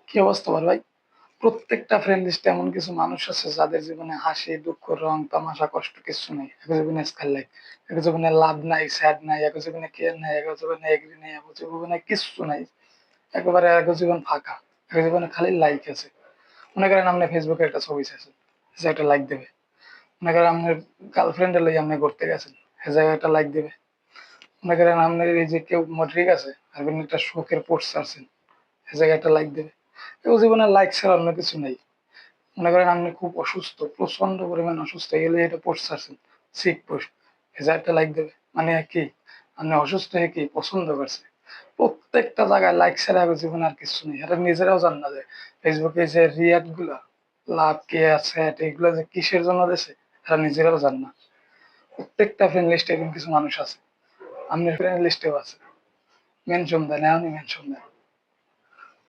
কি অবস্থা বল ভাই? প্রত্যেকটা ফ্রেন্ড লিস্টে এমন কিছু মানুষ আছে যাদের জীবনে হাসি, দুঃখ, রং, তামাশা, কষ্ট কিছু নেই। একে জীবনে স্কাই লাইফ, একে জীবনে লাভ নাই, স্যাড নাই, একে জীবনে কেয়ার নাই, একে জীবনে এগ্রি নাই, একে জীবনে কিচ্ছু নাই। একেবারে একে জীবন ফাঁকা। একে জীবনে খালি লাইক আছে। মনে করেন আপনি ফেসবুকে একটা ছবি চাইছেন, সে একটা লাইক দেবে। মনে করেন আপনার গার্লফ্রেন্ডের লাগে আপনি ঘুরতে গেছেন, সে জায়গায় একটা লাইক দেবে। মনে করেন আপনার এই যে কেউ ঠিক আছে, আপনি একটা শোকের পোস্ট ছাড়ছেন, সে জায়গায় একটা লাইক দেবে। কেউ জীবনে লাইক ছাড়া অন্য কিছু নেই। মনে করেন আপনি খুব অসুস্থ, প্রচন্ড পরিমাণ অসুস্থ, এগুলো এটা পোস্ট ছাড়ছেন, সিক পোস্ট, হেজা একটা লাইক দেবে। মানে কি, আপনি অসুস্থ হয়ে কি পছন্দ করছে। প্রত্যেকটা জায়গায় লাইক ছাড়া আগে জীবনে আর কিছু নেই। এটা নিজেরাও জান না যে ফেসবুকে যে রিয়াক্ট গুলা, লাভ কে আছে এগুলো যে কিসের জন্য দিছে, এরা নিজেরাও জান না। প্রত্যেকটা ফ্রেন্ড লিস্টে এরকম কিছু মানুষ আছে, আপনার ফ্রেন্ড লিস্টেও আছে। মেনশন দেন, এমনই মেনশন দেন।